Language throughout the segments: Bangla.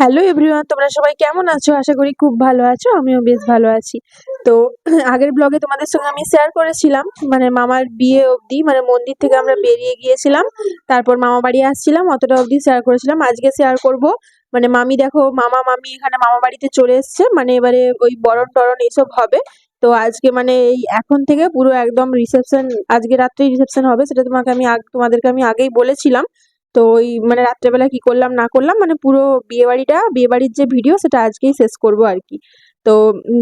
হ্যালো এভরিওয়ান, তোমরা সবাই কেমন আছো? আশা করি খুব ভালো আছো। আমিও বেশ ভালো আছি। তো আগের ব্লগে তোমাদের সঙ্গে আমি শেয়ার করেছিলাম মানে মামার বিয়ে অবধি, মানে মন্দির থেকে আমরা বেরিয়ে গিয়েছিলাম, তারপর মামা বাড়ি আসছিলাম, অতটা অবধি শেয়ার করেছিলাম। আজকে শেয়ার করব মানে মামি, দেখো মামা মামি এখানে মামা বাড়িতে চলে এসছে, মানে এবারে ওই বরণ টরণ এইসব হবে। তো আজকে মানে এই এখন থেকে পুরো একদম রিসেপশন, আজকে রাত্রেই রিসেপশন হবে, সেটা তোমাদেরকে আমি আগেই বলেছিলাম। তো ওই মানে রাত্রেবেলা কি করলাম না করলাম মানে পুরো বিয়ে বাড়ির যে ভিডিও সেটা আজকেই শেষ করব আর কি। তো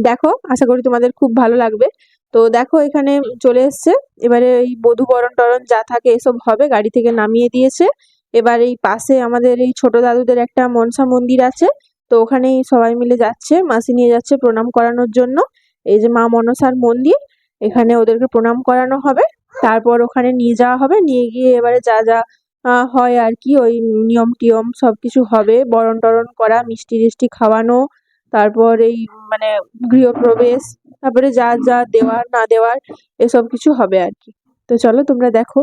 দেখো, আশা করি তোমাদের খুব ভালো লাগবে। তো দেখো এখানে চলে এসছে, এবারে এই বধূ বরণ টরণ যা থাকে এসব হবে, গাড়ি থেকে নামিয়ে দিয়েছে। এবার এই পাশে আমাদের এই ছোট দাদুদের একটা মনসা মন্দির আছে, তো ওখানেই সবাই মিলে যাচ্ছে, মাসি নিয়ে যাচ্ছে প্রণাম করানোর জন্য। এই যে মা মনসার মন্দির, এখানে ওদেরকে প্রণাম করানো হবে, তারপর ওখানে নিয়ে যাওয়া হবে, নিয়ে গিয়ে এবারে যা যা হয় আর কি, ওই নিয়ম-টিয়ম সবকিছু হবে। বরণ-টরণ করা, মিষ্টি-টিষ্টি খাওয়ানো, তারপর এই মানে গৃহপ্রবেশ, তারপরে যা যা দেওয়ার না দেওয়ার এসব কিছু হবে আর কি। তো চলো তোমরা দেখো।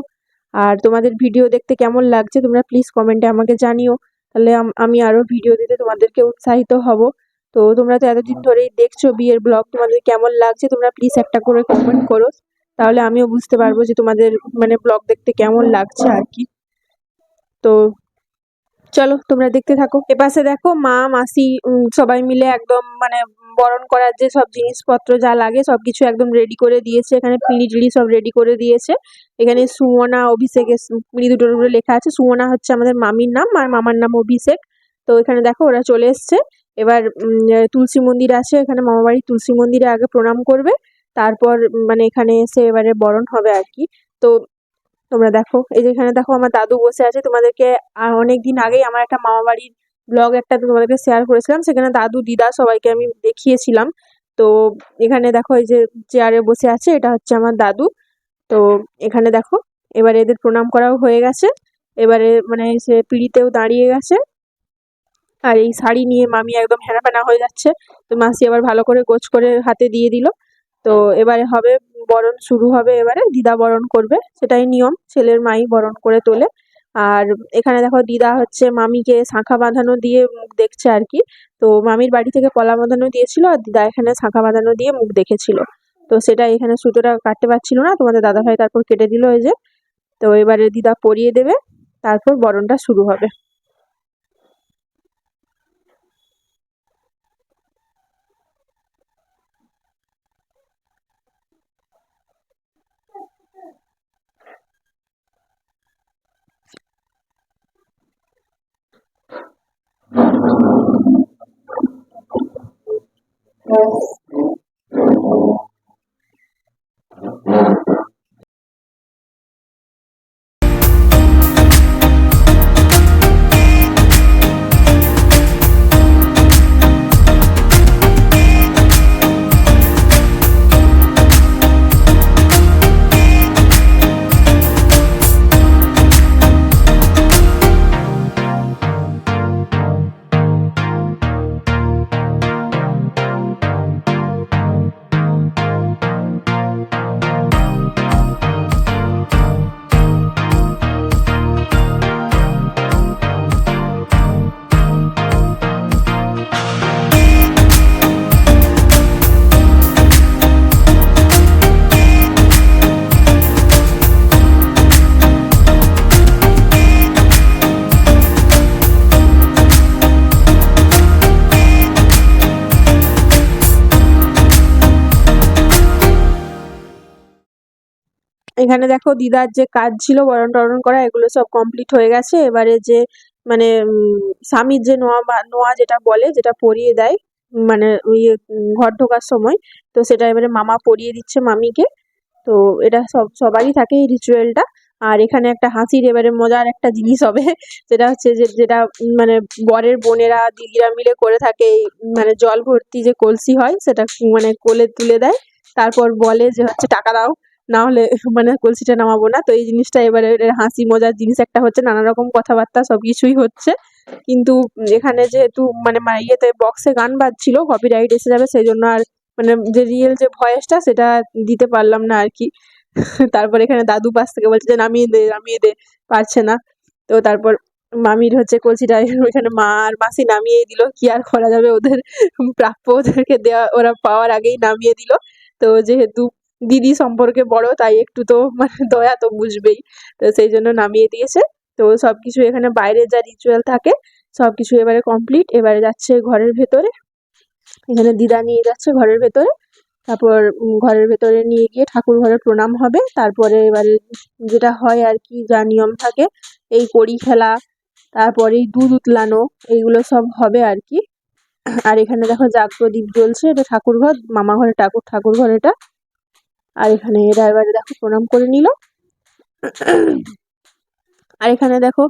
আর তোমাদের ভিডিও দেখতে কেমন লাগছে তোমরা প্লিজ কমেন্টে আমাকে জানিও। তাহলে আমি আরো ভিডিও দিতে তোমাদেরকে উৎসাহিত হব। তো তোমরা তো এতদিন ধরেই দেখছো বিয়ের ব্লগ, তোমাদের কেমন লাগছে তোমরা প্লিজ একটা করে কমেন্ট করো। তাহলে আমিও বুঝতে পারবো যে তোমাদের মানে ব্লগ দেখতে কেমন লাগছে আর কি। তো চলো তোমরা দেখতে থাকো। এপাশে দেখো মা মাসি সবাই মিলে একদম মানে বরণ করার যে সব জিনিসপত্র যা লাগে সবকিছু একদম রেডি করে দিয়েছে। এখানে পিঁড়ি টিড়ি সব রেডি করে দিয়েছে। এখানে সুমনা অভিষেক পিঁড়ি দুটোর উপরে লেখা আছে। সুমনা হচ্ছে আমাদের মামির নাম আর মামার নাম অভিষেক। তো এখানে দেখো ওরা চলে এসছে। এবার তুলসী মন্দির আছে, এখানে মামা বাড়ির তুলসী মন্দিরে আগে প্রণাম করবে, তারপর মানে এখানে এসে এবারে বরণ হবে আর কি। তো তোমরা দেখো, এই যে এখানে দেখো আমার দাদু বসে আছে। তোমাদেরকে অনেকদিন আগেই আমার একটা মামা বাড়ির ব্লগ একটা তোমাদেরকে শেয়ার করেছিলাম, সেখানে দাদু দিদা সবাইকে আমি দেখিয়েছিলাম। তো এখানে দেখো এই যে চেয়ারে বসে আছে, এটা হচ্ছে আমার দাদু। তো এখানে দেখো এবারে এদের প্রণাম করাও হয়ে গেছে, এবারে মানে সে পিঁড়িতেও দাঁড়িয়ে গেছে। আর এই শাড়ি নিয়ে মামি একদম হেনাফেনা হয়ে যাচ্ছে, তো মাসি আবার ভালো করে গোছ করে হাতে দিয়ে দিল। তো এবারে হবে বরণ শুরু হবে, এবারে দিদা বরণ করবে, সেটাই নিয়ম, ছেলের মাই বরণ করে তোলে। আর এখানে দেখো দিদা হচ্ছে মামিকে শাঁখা বাঁধানো দিয়ে মুখ দেখছে আর কি। তো মামির বাড়ি থেকে কলা বাঁধানো দিয়েছিল, আর দিদা এখানে শাঁখা বাঁধানো দিয়ে মুখ দেখেছিল। তো সেটা এখানে সুতোটা কাটতে পারছিল না, তোমাদের দাদাভাই তারপর কেটে দিল এই যে। তো এবারে দিদা পরিয়ে দেবে, তারপর বরণটা শুরু হবে। এখানে দেখো দিদার যে কাজ ছিল বরণ টরণ করা, এগুলো সব কমপ্লিট হয়ে গেছে। এবারে যে মানে স্বামীর যে নোয়া যেটা বলে, যেটা পরিয়ে দেয় মানে ওই ঘর ঢোকার সময়, তো সেটা এবারে মামা পরিয়ে দিচ্ছে মামিকে। তো এটা সবারই থাকে এই রিচুয়ালটা। আর এখানে একটা হাসির এবারে মজার একটা জিনিস হবে, যেটা হচ্ছে যে যেটা মানে বরের বোনেরা দিদিরা মিলে করে থাকে, এই মানে জল ভর্তি যে কলসি হয় সেটা মানে কোলে তুলে দেয়, তারপর বলে যে হচ্ছে টাকা দাও, না হলে মানে কলসিটা নামাবো না। তো এই জিনিসটা এবারে এর হাসি মজার জিনিস একটা হচ্ছে, নানা রকম কথাবার্তা সবকিছুই হচ্ছে। কিন্তু এখানে যেহেতু মানে ইয়েতে বক্সে গান বাজছিল, কপিরাইট এসে যাবে, সেই জন্য আর মানে যে রিয়েল যে ভয়েসটা সেটা দিতে পারলাম না আর কি। তারপর এখানে দাদু পাশ থেকে বলছে যে নামিয়ে দে নামিয়ে দে, পারছে না। তো তারপর মামির হচ্ছে কলসিটা ওইখানে মা আর মাসি নামিয়েই দিল, কি আর করা যাবে, ওদের প্রাপ্য ওদেরকে দেওয়া, ওরা পাওয়ার আগেই নামিয়ে দিল। তো যেহেতু দিদি সম্পর্কে বড়, তাই একটু তো মানে দয়া তো বুঝবেই, তো সেই জন্য নামিয়ে দিয়েছে। তো সবকিছু এখানে বাইরে যা রিচুয়াল থাকে সবকিছু এবারে কমপ্লিট, এবারে যাচ্ছে ঘরের ভেতরে। এখানে দিদা নিয়ে যাচ্ছে ঘরের ভেতরে, তারপর ঘরের ভেতরে নিয়ে গিয়ে ঠাকুর ঘরে প্রণাম হবে। তারপরে এবারে যেটা হয় আর কি, যা নিয়ম থাকে, এই কড়ি খেলা, তারপরে এই দুধ উতলানো, এইগুলো সব হবে আর কি। আর এখানে দেখো জাগ প্রদীপ জ্বলছে, এটা ঠাকুর ঘর, মামা ঘরে ঠাকুর ঘর এটা। আর এখানে এরা এবারে দেখো প্রণাম করে নিল। আর এখানে দেখো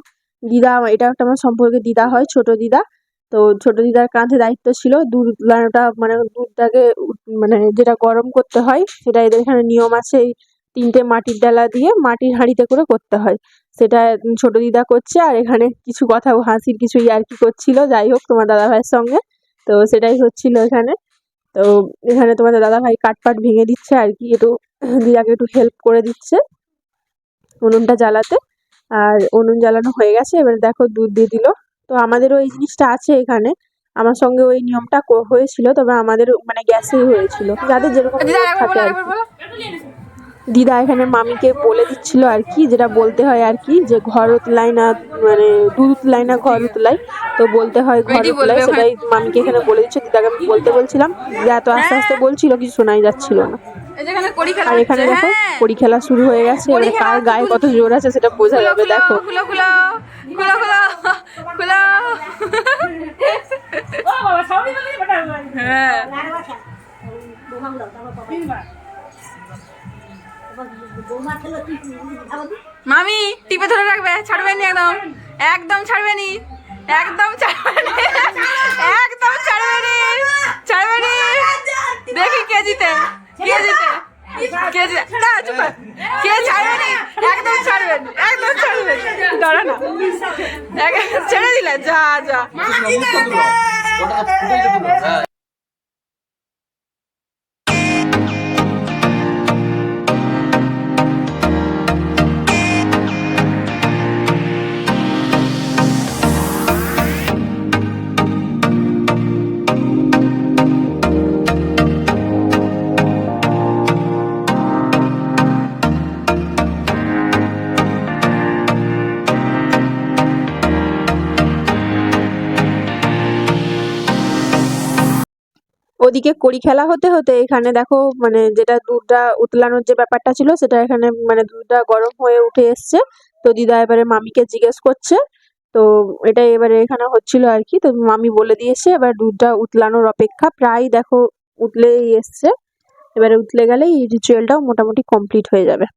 দিদা, এটা একটা আমার সম্পর্কে দিদা হয়, ছোট দিদা। তো ছোট দিদার কাঁধে দায়িত্ব ছিল দুধ উতলানোটা, মানে দুধটাকে মানে যেটা গরম করতে হয়, সেটা এদের এখানে নিয়ম আছে। এই 3টে মাটির ডালা দিয়ে মাটির হাঁড়িতে করে করতে হয়, সেটা ছোট দিদা করছে। আর এখানে কিছু কথা হাসির কিছু ইয়ার্কি করছিল, যাই হোক, তোমার দাদা ভাইয়ের সঙ্গে। তো সেটাই হচ্ছিল এখানে। তো এখানে তোমাদের দাদা ভাই কাঠ ভেঙে দিচ্ছে আর কি, একটু দিদাকে একটু হেল্প করে দিচ্ছে উনুনটা জ্বালাতে। আর উনুন জ্বালানো হয়ে গেছে, এবার দেখো দুধ দিয়ে দিল। তো আমাদেরও এই জিনিসটা আছে এখানে, আমার সঙ্গে ওই নিয়মটা হয়েছিল, তবে আমাদের মানে গ্যাসেই হয়েছিল, যাদের যেরকম নিয়ম থাকে আর কি। দিদা এখানে মামিকে বলে দিচ্ছিল আর কি, যেটা বলতে হয় আর কি, যে ঘর উতলাই না, মানে দুধ উতলাই না ঘর উতলাই, তো বলতে হয় ঘর উতলাই, সেটাই মামিকে এখানে বলে দিচ্ছে। দিদাকে আমি বলতে বলছিলাম, দিদা এত আস্তে আস্তে বলছিল কিছু শোনাই যাচ্ছিল না। আর এখানে দেখো কড়ি খেলা শুরু হয়ে গেছে, এবারে কার গায়ে কত জোর আছে সেটা বোঝা যাবে, দেখো। মামি টিপে ধরে রাখবে, ছাড়বেনি একদম, একদম ছাড়বেনি, একদম ছাড়বেনি, একদম ছাড়বেনি, ছাড়বেনি। দেখি কে জিতে, কে জিতে, কে জিতে, না চুপ কর। কে ছাড়বেনি, একদম ছাড়বেন, একদম ছাড়বেন, দাঁড়া না, ছেড়ে দিলে, যা যা। ওদিকে কড়ি খেলা হতে হতে এখানে দেখো, মানে যেটা দুধটা উতলানোর যে ব্যাপারটা ছিল, সেটা এখানে মানে দুধটা গরম হয়ে উঠে এসছে। তো দিদা এবারে মামিকে জিজ্ঞেস করছে, তো এটাই এবারে এখানে হচ্ছিল আর কি। তো মামি বলে দিয়েছে এবার দুধটা উতলানোর অপেক্ষা, প্রায় দেখো উতলেই এসছে, এবারে উতলে গেলেই এই রিচুয়ালটাও মোটামুটি কমপ্লিট হয়ে যাবে।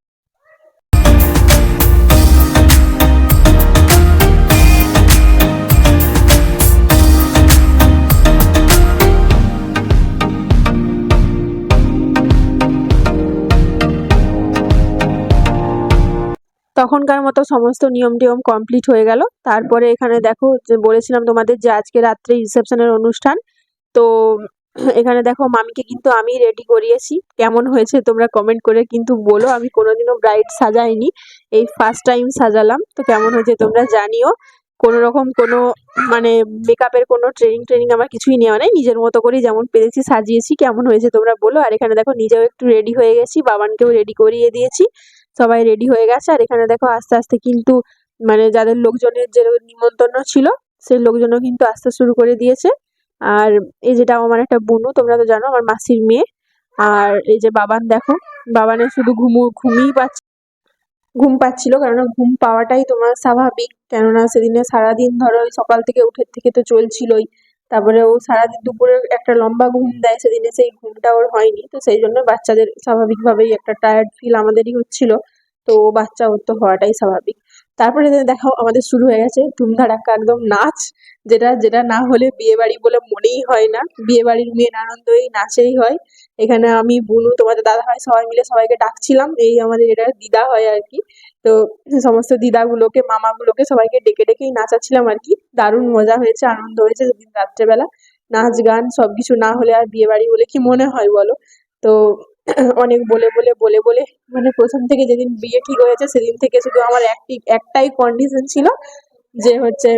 তখনকার মতো সমস্ত নিয়ম টিয়ম কমপ্লিট হয়ে গেল। তারপরে এখানে দেখো, যে বলেছিলাম তোমাদের যে আজকে রাত্রে রিসেপশনের অনুষ্ঠান, তো এখানে দেখো মামিকে কিন্তু আমি রেডি করিয়েছি। কেমন হয়েছে তোমরা কমেন্ট করে কিন্তু বলো, আমি কোনোদিনও ব্রাইড সাজাইনি, এই ফার্স্ট টাইম সাজালাম। তো কেমন হয়েছে তোমরা জানিও। কোনো রকম কোনো মানে মেকআপের কোনো ট্রেনিং আমার কিছুই নেওয়া নাই, নিজের মতো করেই যেমন পেরেছি সাজিয়েছি। কেমন হয়েছে তোমরা বলো। আর এখানে দেখো নিজেও একটু রেডি হয়ে গেছি, বাবানকেও রেডি করিয়ে দিয়েছি, সবাই রেডি হয়ে গেছে। আর এখানে দেখো আস্তে আস্তে কিন্তু মানে যাদের লোকজনের যে নিমন্ত্রণ ছিল, সেই লোকজনও কিন্তু আসতে শুরু করে দিয়েছে। আর এই যেটা আমার একটা বোনু, তোমরা তো জানো আমার মাসির মেয়ে। আর এই যে বাবান, দেখো বাবানের শুধু ঘুম পাচ্ছিল, কেননা ঘুম পাওয়াটাই তোমার স্বাভাবিক, কেননা সেদিনে সারাদিন ধরো ওই সকাল থেকে উঠে থেকে তো চলছিলই। তারপরে ও সারাদিন দুপুরে একটা লম্বা ঘুম দেয়, সেদিনে সেই ঘুমটা ওর হয়নি, তো সেই জন্য বাচ্চাদের স্বাভাবিকভাবেই একটা টায়ার্ড ফিল আমাদেরই হচ্ছিল। তো বাচ্চা ওর তো হওয়াটাই স্বাভাবিক। তারপরে দেখো আমাদের শুরু হয়ে গেছে ধুমধাড়াক্কা একদম নাচ, যেটা যেটা না হলে বিয়ে বাড়ি বলে মনেই হয় না। বিয়ে বাড়ির মেন আনন্দ এই নাচেই হয়। এখানে আমি, বুনু, তোমাদের দাদা ভাই সবাই মিলে সবাইকে ডাকছিলাম, এই আমাদের এটা দিদা হয় আর কি। তো সমস্ত দিদাগুলোকে, মামাগুলোকে সবাইকে ডেকে ডেকেই নাচাচ্ছিলাম আর কি। দারুণ মজা হয়েছে, আনন্দ হয়েছে সেদিন রাত্রেবেলা। নাচ গান সবকিছু না হলে আর বিয়ে বাড়ি বলে কি মনে হয় বলো। তো অনেক বলে বলে বলে বলে মানে প্রথম থেকে যেদিন বিয়ে ঠিক হয়েছে সেদিন থেকে শুধু আমার একটাই কন্ডিশন ছিল, যে হচ্ছে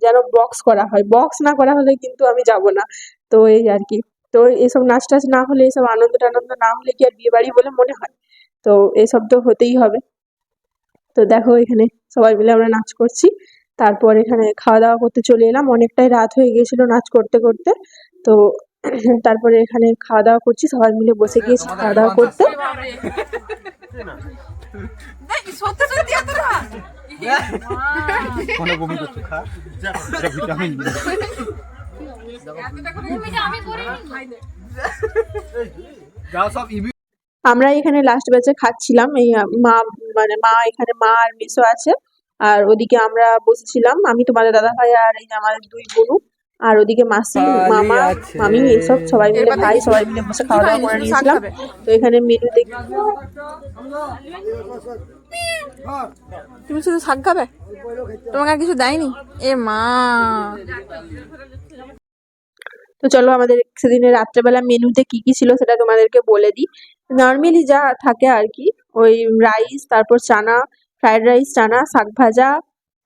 যেন বক্স করা হয়, বক্স না করা হলে কিন্তু আমি যাব না। তো এই আর কি। তো এসব নাচ টাচ না হলে, এসব আনন্দ টানন্দ না হলে কি আর বিয়ে বাড়ি বলে মনে হয়? তো এসব তো হতেই হবে। তো দেখো এখানে সবাই মিলে আমরা নাচ করছি। তারপর এখানে খাওয়া দাওয়া করতে চলে এলাম, অনেকটাই রাত হয়ে গিয়েছিল নাচ করতে করতে। তো তারপরে এখানে খাওয়া দাওয়া করছি, সবাই মিলে বসে গিয়েছি খাওয়া দাওয়া করতে। সত্যি সত্যি এত রাত? কোনো বমি করছো খা এটা ভিটামিন যাও সব ইবি আমরা এখানে লাস্ট ব্যাচে খাচ্ছিলাম। এই মা এখানে মা আর মেসো আছে, আর ওদিকে আমরা বসেছিলাম, আমি তোমাদের দাদা ভাই আর এই যে আমাদের দুই বোনু, আর ওদিকে মাসি মামা মামি এসব সবাই মিলে ভাই সবাই মিলে বসে খাওয়া দাওয়া করে নিয়েছিলাম। তো এখানে মেনু দেখি, তুমি শুধু শাক খাবে, তোমাকে আর কিছু দেয়নি? এ মা, তো চলো আমাদের সেদিনের রাত্রেবেলা মেনুতে কি কি ছিল সেটা তোমাদেরকে বলে দিই। নর্মালি যা থাকে আর কি, ওই রাইস, তারপর চানা, ফ্রাইড রাইস, চানা, শাক ভাজা,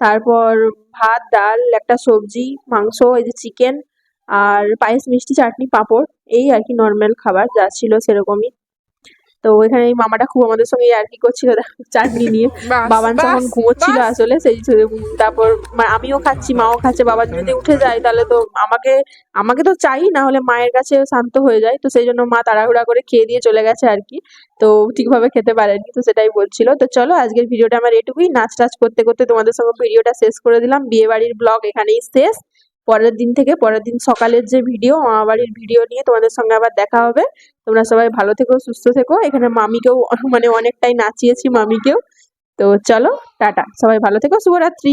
তারপর ভাত, ডাল, একটা সবজি, মাংস, এই যে চিকেন, আর পায়েস, মিষ্টি, চাটনি, পাঁপড়, এই আর কি নর্মাল খাবার যা ছিল সেরকমই। তো এখানে এই মামাটা খুব আমাদের সঙ্গে ইয়ার্কি করছিল দেখো, চাটনি নিয়ে। বাস, বাবান তখন বাস, ঘুমোচ্ছিল বাস। আসলে তারপর আমিও খাচ্ছি, মাও খাচ্ছে। বাবান যদি উঠে যায় তাহলে তো আমাকে আমাকে তো চাই, না হলে মায়ের কাছে শান্ত হয়ে যায়। তো সেই জন্য মা তাড়াহুড়া করে খেয়ে দিয়ে চলে গেছে আর কি। তো ঠিকভাবে খেতে পারেনি, তো সেটাই বলছিল। তো চলো আজকের ভিডিওটা আমার এটুকুই, নাচ টাচ করতে করতে তোমাদের সঙ্গে ভিডিওটা শেষ করে দিলাম। বিয়ে বাড়ির ব্লগ এখানেই শেষ। পরের দিন সকালের যে ভিডিও, মামা বাড়ির ভিডিও নিয়ে তোমাদের সঙ্গে আবার দেখা হবে। তোমরা সবাই ভালো থেকো, সুস্থ থেকো। এখানে মামিকেও মানে অনেকটাই নাচিয়েছি মামিকেও। তো চলো টাটা, সবাই ভালো থেকো, শুভরাত্রি।